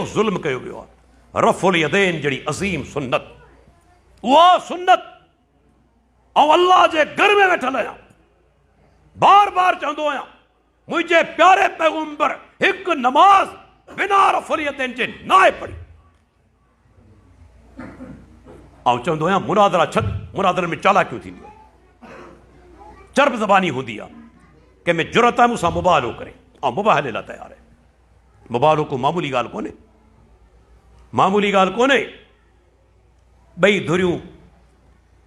ज़ुल्म कयो वियो आहे। रफ़ुल यदैन जहिड़ी अज़ीम सुन्नत, उहा सुन्नत ऐं अल्लाह जे घर में वेठल आहियां, बार बार चवंदो आहियां मुंहिंजे प्यारे पैगंबर हिकु नमाज़ बिना रफ़ुल यदैन जे नाहे पढ़ी। ऐं चवंदो आहियां मुनादरा छॾ, मुनादरनि में चालाकियूं थींदियूं, चर्ब ज़बानी हूंदी आहे, कंहिंमें जुरत आहे मूंसां मुबाहलो करे, ऐं मुबाहले लाइ तयारु आहे। मुबाहलो को मामूली ॻाल्हि कोन्हे, मामूली ॻाल्हि कोन्हे। ॿई धुरियूं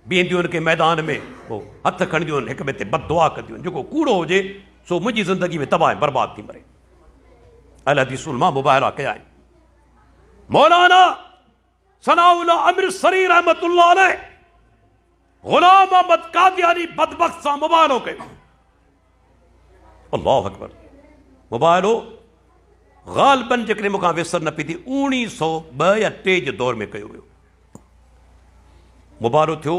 बीहंदियूं आहिनि के मैदान में, पोइ हथ खणंदियूं आहिनि, हिक ॿिए ते बददुआ कंदियूं आहिनि, जेको कूड़ो हुजे सो मुंहिंजी ज़िंदगी में तबाह ऐं बर्बाद थी मरे। अल हदीसुल मां मुबाहला कया आहिनि। मौलाना सनाउल्लाह अमृतसरी रहमतुल्लाह अलैह गुलाम अहमद कादियानी बदबख्त सां मुबाहलो कयो। अल्लाहु अकबर। मुबाहलो ग़ालिबन जेकॾहिं मूंखां विसर न पई थी 1902 या 3 जे दौर में कयो वियो। मुबाहलो थियो,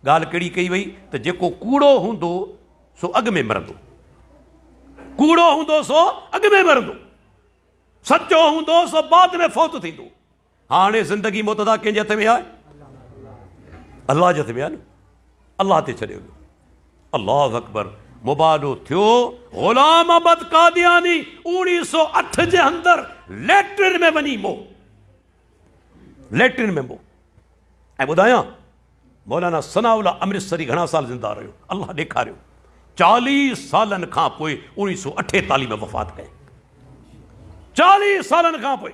ॻाल्हि कहिड़ी कई वई त जेको कूड़ो हूंदो सो अॻु में मरंदो, कूड़ो हूंदो सो अॻु में मरंदो, सचो हूंदो सो बाद में फौत थींदो। हाणे ज़िंदगी मुतदा कंहिंजे हथ में आहे? अल्लाह जे हथ में आहे न, अल्लाह ते छॾियो वियो। अल्लाहु अकबर। मुबाहलो थियो, गुलाम अहमद कादियानी 1908 जे अंदरि लेट्रिन में वञी मो, लेट्रिन में मो। ऐं ॿुधायां मौलाना सनाउल्लाह अमृतसरी घणा साल ज़िंदा रहियो, अल्लाह ॾेखारियो। 40 सालनि खां पोइ 1948 में वफ़ात कई, 40 सालनि खां पोइ।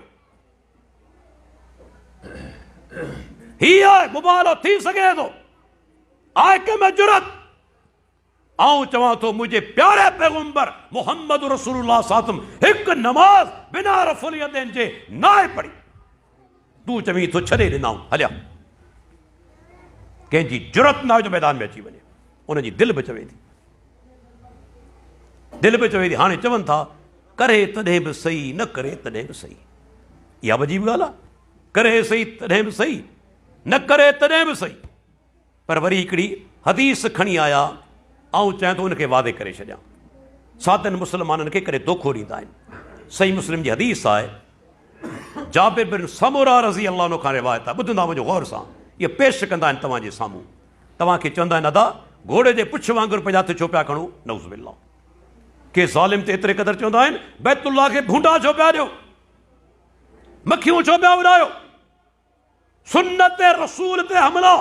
हीअ मुबाहलो थी सघे थो, आहे कंहिंमें जुरत? आऊं चवां थो मुंहिंजे प्यारे पैगंबर मोहम्मद रसूलुल्लाह सातम हिकु नमाज़ बिना रफ़ुल यदैन जे नाहे पढ़ी। तूं चवीं थो छॾे ॾिनाऊं हलिया, कंहिंजी जुरत न जो मैदान में अची वञे, उनजी दिलि बि चवे थी, दिलि बि चवे थी। हाणे चवनि था करे तॾहिं बि सही, न करे तॾहिं बि सही। इहा बि अजीब ॻाल्हि आहे, करे सही तॾहिं बि सही, न करे तॾहिं बि सही। पर वरी हिकिड़ी हदीस खणी आया, ऐं चाहिं थो उनखे वादे करे छॾियां। सातनि मुस्लमाननि खे करे दोखो ॾींदा आहिनि। सही मुस्लिम जी हदीस आहे, जाबिर बिन समूरा रज़ी अल्लाह अन्हु खां रिवायत आहे, ॿुधंदा वञो गौर सां, इहे पेश कंदा आहिनि तव्हांजे साम्हूं। तव्हांखे चवंदा आहिनि अदा घोड़े जे पुछ वांगुरु पंहिंजा हथ छो पिया खणो, नऊज़ बिल्लाह। के ज़ालिम ते एतिरे क़दुरु चवंदा आहिनि बैतुल्लाह खे भूंडा छो पिया ॾियो, मखियूं छो पिया उॾायो, सुन्नत रसूल ते हमला,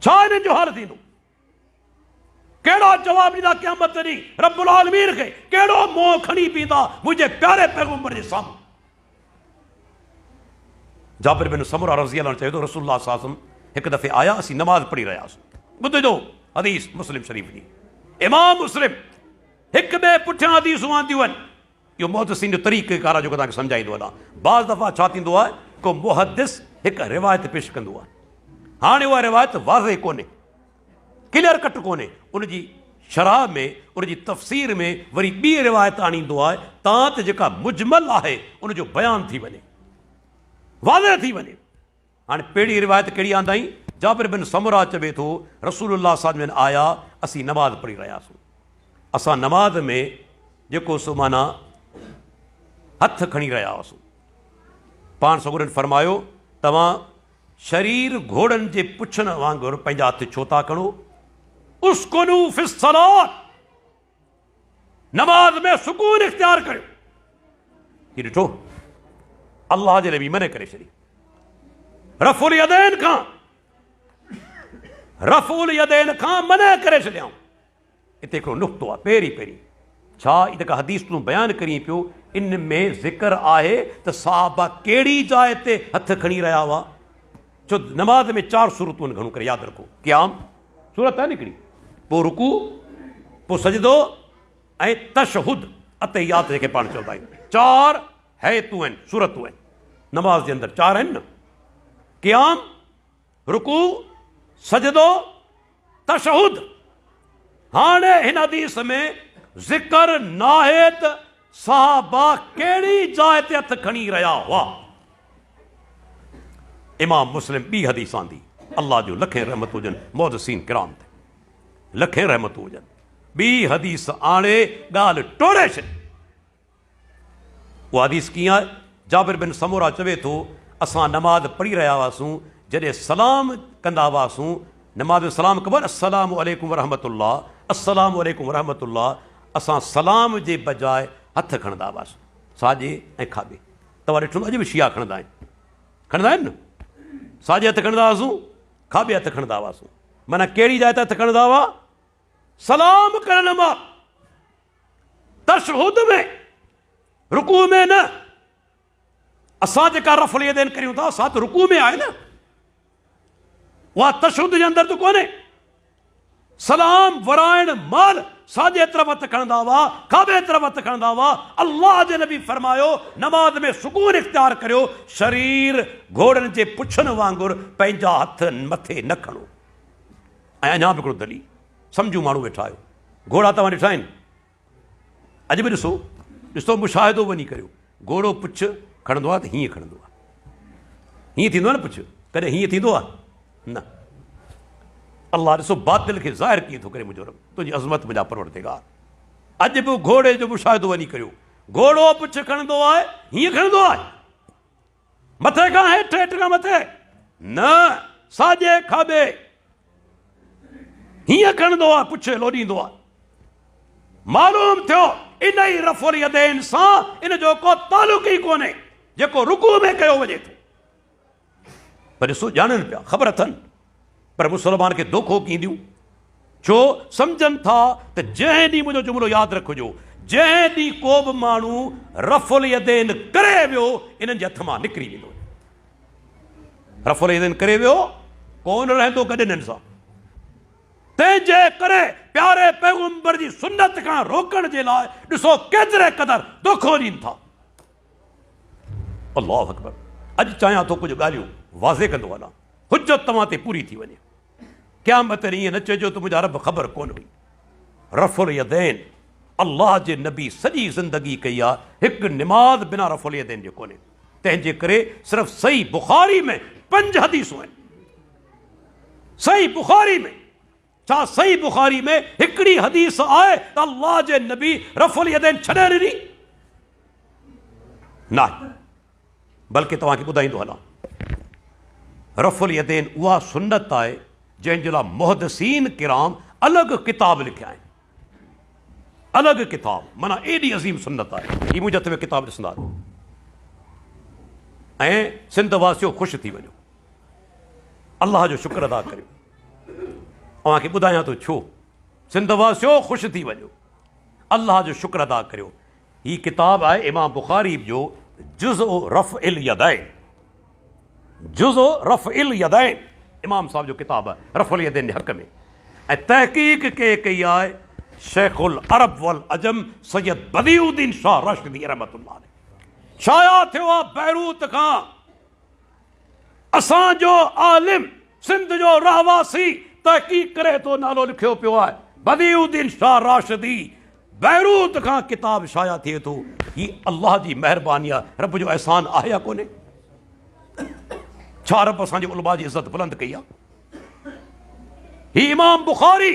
छा हिननि जो हाल थींदो? कहिड़ो जवाब ॾींदा क़यामत ॾींहुं रब्बुल आलमीन खे? कहिड़ो मोह खणी पींदा मुंहिंजे प्यारे पैगंबर जे साम्हूं? जाबिर बिन समूरा रज़ी अल्लाह चयो तो रसूलुल्लाह सल्लल्लाहु अलैहि वसल्लम हिकु दफ़े आया, असीं नमाज़ पढ़ी रहियासीं। ॿुधजो हदीस मुस्लिम शरीफ़ जी, इमाम मुस्लिम हिक ॿिए पुठियां हदीसूं आंदियूं आहिनि। इहो मुहदसिन जो तरीक़ेकार आहे जेको तव्हांखे सम्झाईंदो वञा। बाज़ दफ़ा छा थींदो आहे, को मुहदिस हिकु रिवायत पेश कंदो आहे, हाणे उहा रिवायत वाज़े कोन्हे, क्लियर कट कोन्हे, उनजी शराह में उनजी तफ़सीर में वरी ॿी रिवायत आणींदो आहे, तां त जेका मुजमल आहे उनजो बयानु थी वञे, वाज़े थी वञे। हाणे पहिरीं रिवायत कहिड़ी आंदाई? जाबिर बिन समूरा चवे थो रसूलुल्लाह सल्लल्लाहु अलैहि वसल्लम आया, असीं नमाज़ पढ़ी रहियासीं। असां नमाज़ में जेको सो माना हथ खणी रहिया हुआसीं, पाण सगुरनि फरमायो तव्हां शरीर घोड़नि जे पुछनि वांगुरु पंहिंजा हथ छो था खणो? उस्कुनू फिस सलात, नमाज में सुकून इख्तियार कयो। ही ॾिठो अल्लाह जे नबी मने करे छॾी। रफ़ुल यदैन खां, रफ़ुल यदैन खां मने करे छॾियाऊं। हिते हिकिड़ो नुक़्तो आहे पहिरीं पहिरीं, छा जेका हदीस तूं बयानु करीं पियो इन में ज़िक्र आहे त साहबा कहिड़ी जाइ ते हथ खणी रहिया हुआ? छो नमाज़ में 4 सूरतूं आहिनि, घणो करे यादि रखो। क़याम सूरत आहे न हिकिड़ी, पोइ रुकू, पोइ सजदो ऐं तशहुद अतहियात जेके पाण चवंदा आहियूं, 4 हैतूं आहिनि, सूरतूं आहिनि नमाज़ जे अंदरि, 4 आहिनि न। क़याम, रुकू, सजदो, तशहुद। हाणे हिन हदीस में ज़िक्र नाहे त साहबा कहिड़ी जाइ ते हथ खणी रहिया हुआ। इमाम मुस्लिम ॿी हदीस आंदी, अल्लाह जो लखे रहमत हुजनि मुहदसिन किराम ते, लखे रहमत हुजनि। ॿी हदीस आणे ॻाल्हि टोड़े छॾी। वो हदीस कीअं आहे? जाबिर बिन समूरा चवे थो असां नमाज़ पढ़ी रहिया हुआसीं, जॾहिं सलाम कंदा हुआसीं, नमाज़ में सलाम कबो, अस्सलामु अलैकुम वरहमतुल्लाह, अस्सलामु अलैकुम वरहमतुल्लाह, असां सलाम जे बजाए हथ खणंदा हुआसीं, साॼे ऐं खाॿे। तव्हां ॾिठो अॼु बि शिया खणंदा आहिनि न, साॼे हथ खणंदा हुआसीं, खाॿे हथ खणंदा हुआसीं। माना कहिड़ी जाइ ते हथ खणंदा हुआ? सलाम करण मां, तशहुद में, रुकू में न। असां जेका रफ़ुल यदैन करियूं था, असां त रुकू में आहे न, उहा तशहुद जे अंदरि त कोन्हे। सलाम वराइण महिल साॼे तरफ़ हथ खणंदा हुआ, खाॿे तरफ़ हथ खणंदा हुआ। अल्लाह जे नबी फरमायो नमाज़ में सुकून इख्तियार करियो, शरीर घोड़नि जे पुछनि वांगुरु पंहिंजा हथ मथे न खणो। ऐं अञा बि हिकिड़ो दलील, सम्झू माण्हू वेठा आहियो, घोड़ा तव्हां ॾिठा आहिनि? अॼु बि ॾिसो मुशाहिदो वञी करियो, घोड़ो पुछ खणंदो आहे त हीअं खणंदो आहे, हीअं थींदो आहे न पुछ, कॾहिं हीअं थींदो आहे न। अल्लाह ॾिसो बातिल खे ज़ाहिर कीअं थो करे, मुंहिंजो रब, तुंहिंजी अज़मत मुंहिंजा परवरदिगार। अॼु बि घोड़े जो मुशाहिदो वञी करियो, घोड़ो पुछ खणंदो आहे, हीअं खणंदो आहे, मथे खां हेठि, हेठि खां मथे न, साॼे खाॿे हीअं खणंदो आहे, पुछ लोॾींदो आहे। मालूम थियो इन ई रफ़ुल यदैन सां इन जो को तालुक ई कोन्हे जेको रुकू में कयो वञे थो। पर ॾिसो ॼाणनि पिया, ख़बर अथनि, पर मुसलमान खे दोखो कींदियूं, छो सम्झनि था त जंहिं ॾींहुं, मुंहिंजो जुमिलो यादि रखिजो, जंहिं ॾींहुं को बि माण्हू रफ़ुल यदैन करे वियो, इन्हनि जे हथ मां निकिरी वेंदो। रफ़ुल यदैन करे वियो, कोन रहंदो गॾु इन्हनि सां। तंहिंजे करे प्यारे पैगंबर जी सुन्नत खां रोकण जे लाइ ॾिसो केतिरे क़दर दोखो ॾीनि था। अल्लाहु अकबर। अॼु चाहियां थो कुझु ॻाल्हियूं वाज़े कंदो हलां, हुज्जत तव्हां ते पूरी थी वञे। क़यामत ॾींहुं ईअं न चइजो त मुंहिंजा रब ख़बर कोन हुई। रफ़ुल यदैन अल्लाह जे नबी सॼी ज़िंदगी कई आहे, हिकु निमाज़ बिना रफ़ुल यदैन जो कोन्हे। तंहिंजे करे सिर्फ़ु सही बुख़ारी में 5 हदीसूं आहिनि। सही बुख़ारी में, छा सही बुख़ारी में हिकिड़ी हदीस आहे त अल्लाह जे नबी रफ़ुल यदैन छॾे ॾिनी? न, बल्कि तव्हांखे ॿुधाईंदो हलां, रफ़ुल यदैन उहा सुन्नत आहे जंहिंजे लाइ मुहदसीन किराम अलॻि किताब लिखिया आहिनि, अलॻि किताब, माना एॾी अज़ीम सुन्नत आहे। हीअ मुंहिंजे हथ में किताब ॾिसंदा ऐं सिंध वासियो ख़ुशि थी वञो, अल्लाह जो शुक्र अदा करियो। तव्हांखे ॿुधायां थो छो, सिंध वासियो ख़ुशि थी वञो, अल्लाह जो शुक्र अदा करियो। हीअ किताब आहे इमाम बुख़ारी जो जुज़्उ रफ़्इल यदैन, जुज़्उ रफ़्इल यदैन, इमाम साहब जो किताब आहे रफ़ुल यदैन जे हक़ में। ऐं तहक़ीक़ के कई आहे शेखुल अरब वल अजम सैयद बदिउद्दीन शाह राशिदी रहमतुल्लाह अलैह। शाया थियो आहे बैरूत खां, असांजो आलिम सिंध जो रहवासी तहक़ीक़ करे तो नालो लिखियो पियो आहे बदिउद्दीन शाह राशिदी, बैरूत खां किताब शाया थिए थो। ही अल्लाह जी महिरबानी आहे, रब जो अहसान आहे या कोन्हे? छा रब असांजे उलमा जी इज़त बुलंद कई आहे? ही इमाम बुख़ारी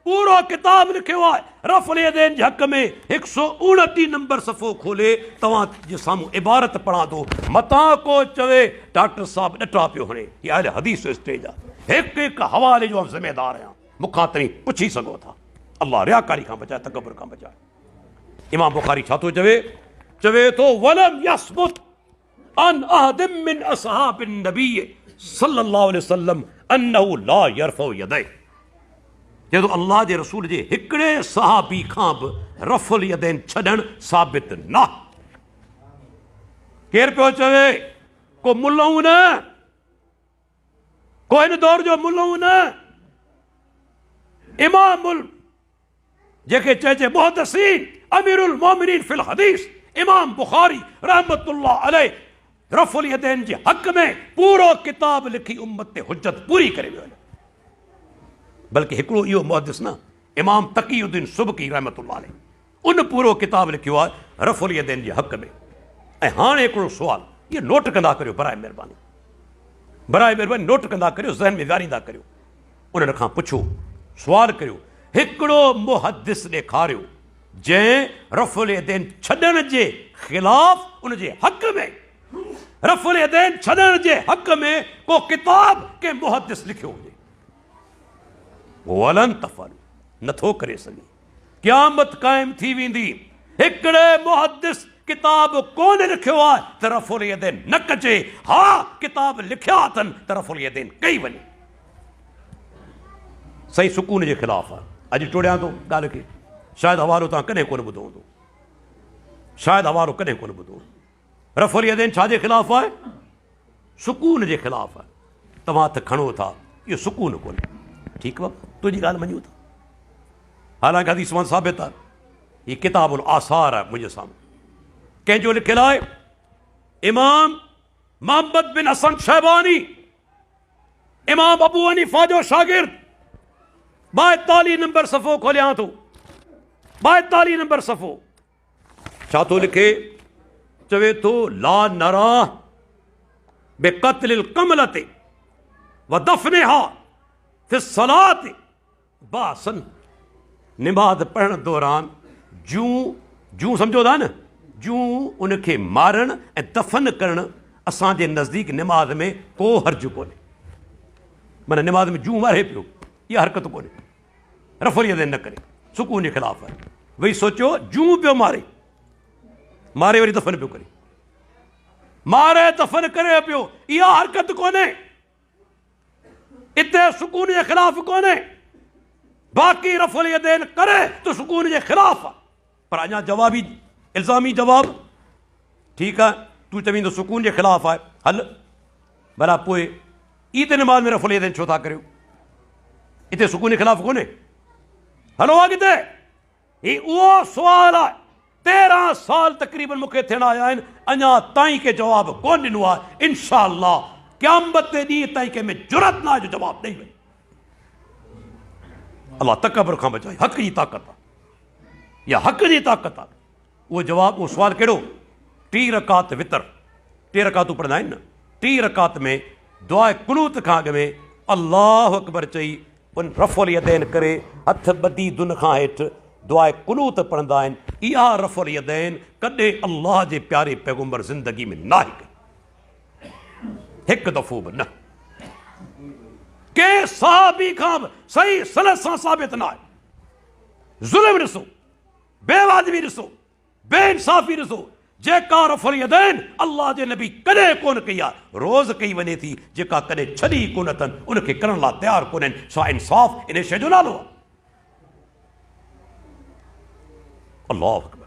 पूरो किताब लिखियो आहे रफ़ुल यदैन जे हक़ में। 129 नंबर सफ़ो खोले तव्हां जे साम्हूं इबारत पढ़ां थो, मतां को चवे डॉक्टर साहब ॾटा पियो हणे, हीअ अहिड़े हदीस जो स्टेज आहे। हिकु हिकु हवाले जो ज़िम्मेदार आहियां, मूंखां ताईं पुछी सघो था। अल्लाह रियाकारी खां बचाए, तकबर खां बचाए। इमाम बुख़ारी छा थो चवे? चवे थो वलम यसबुत अन अहदिम मिन असहाबिन नबी सल्लल्लाहु अलैहि वसल्लम अन्नहु ला यरफउ यदै। चए थो अल्लाह जे रसूल जे हिकिड़े सहाबी खां बि रफ़ुल यदैन छॾणु साबित न। केरु पियो चवे? को मुल्लाऊं न, को हिन दौर जो मुल्लाऊं न, इमामुल जेके चइजे मुहद्दिसीन अमीरुल मोमिनीन फिल हदीस इमाम बुख़ारी रहमतुल्लाह अलैह रफ़ुल यदैन जे हक़ में पूरो किताब लिखी उम्मत ते हुज्जत पूरी करे वियो। बल्कि हिकिड़ो इहो मुहद्दिस न, इमाम तक़ीउद्दीन सुबकी रहमतुल्लाह अलैह, उन पूरो किताब लिखियो आहे रफ़ुल यदैन जे हक़ में। ऐं हाणे हिकिड़ो सुवाल, इहो नोट कंदा करियो बराए महिरबानी, बराए महिरबानी नोट कंदा करियो, ज़हन में विहारींदा करियो। उन्हनि खां पुछो, सुवाल करियो, हिकिड़ो मुहद्दिस ॾेखारियो जंहिं रफ़ुल यदैन छॾण जे खिलाफ उनके हक में रफुल यदैन छॾण जे हक में को किताब के मुहद्दिस लिखियो हुजे वलन तफल नथो करे सके क़यामत कायम थी वेंदी हिकिड़े मुहद्दिस किताब कोन लिखियो आहे त रफुल यदैन न कजे हा किताब लिखिया अथनि त रफुल यदैन कई वञे सही सुकून जे ख़िलाफ़ आहे अॼु टोड़ियां थो ॻाल्हि खे शायदि हवालो तव्हां कॾहिं कोन ॿुधो हूंदो शायदि हवालो कॾहिं कोन ॿुधो रफुल यदैन छाजे ख़िलाफ़ आहे सुकून जे ख़िलाफ़ आहे तव्हां हथ खणो था इहो सुकून कोन्हे ठीकु आहे तुंहिंजी ॻाल्हि मञूं था हालांकि हदीस में साबित आहे हीअ किताबुल आसार आहे मुंहिंजे साम्हूं कंहिंजो लिखियलु आहे इमाम मोहम्मद बिन हसन शैबानी इमाम अबू हनीफा जो शागिर्द 42 नंबर सफ़ो खोलियां थो 42 नंबर सफ़ो छा थो लिखे चवे थो ला नरा बेक़त्लिल कमलते व दफ़नेहा फि सलात बासन निमाज़ पढ़ण दौरान जूं समझो था न जूं उनखे मारण ऐं दफ़न करण असांजे नज़दीक निमाज़ में को हर्ज कोन्हे माना निमाज़ में जूं मारे पियो इहा हरकत कोन्हे रफुल यदैन न करे सुकून जे ख़िलाफ़ आहे वही सोचियो जूं पियो मारे वरी दफ़न पियो करे मारे दफ़न करे पियो इहा हरकत कोन्हे इते सुकून जे ख़िलाफ़ कोन्हे बाक़ी रफुल यदैन करे तो सुकून जे ख़िलाफ़ आहे पर अञा जवाबी इल्ज़ामी जवाब ठीकु आहे तूं चवींदो सुकून जे ख़िलाफ़ आहे हल भला पोइ ईद निमाज़ में रफुल यदैन छो था करियो इते सुकून जे ख़िलाफ़ कोन्हे हलो अॻिते ही उहो सुवाल आहे 13 साल तक़रीबन मूंखे थियण आया आहिनि अञा ताईं के जवाब कोन ॾिनो आहे इंशा अल्लाह क़यामत जे ॾींहुं ताईं कंहिं में जुरत न आहे जो जवाबु ॾेई वञे अल्लाह तकबर खां बचाए हक़ जी ताक़त आहे या हक़ जी ताक़त आहे उहो जवाबु उहो सुवाल कहिड़ो 3 रकात वितर 3 रकातूं पढ़ंदा आहिनि न 3 रकात में दुआ कुनूत खां अॻु में अल्लाह अकबर चई उन रफुल यदैन करे हथ ॿधी दुन खां हेठि दुआ कुनूत पढ़ंदा आहिनि इहा रफुल यदैन कॾहिं अल्लाह जे प्यारे पैगम्बर ज़िंदगी में नाहे कई हिकु दफ़ो बि न के सहाबी खां बि सही सनद सां साबित न आहे ज़ुल्म ॾिसो बेवाजिबी ॾिसो बेइंसाफ़ी ॾिसो जेका रफुल यदैन अल्लाह जे नबी कॾहिं कोन कई आहे रोज़ कई वञे थी जेका कॾहिं छॾी कोन अथनि उनखे करण लाइ तयारु कोन आहिनि छा इंसाफ़ इन शइ जो नालो आहे अल्लाहु अकबर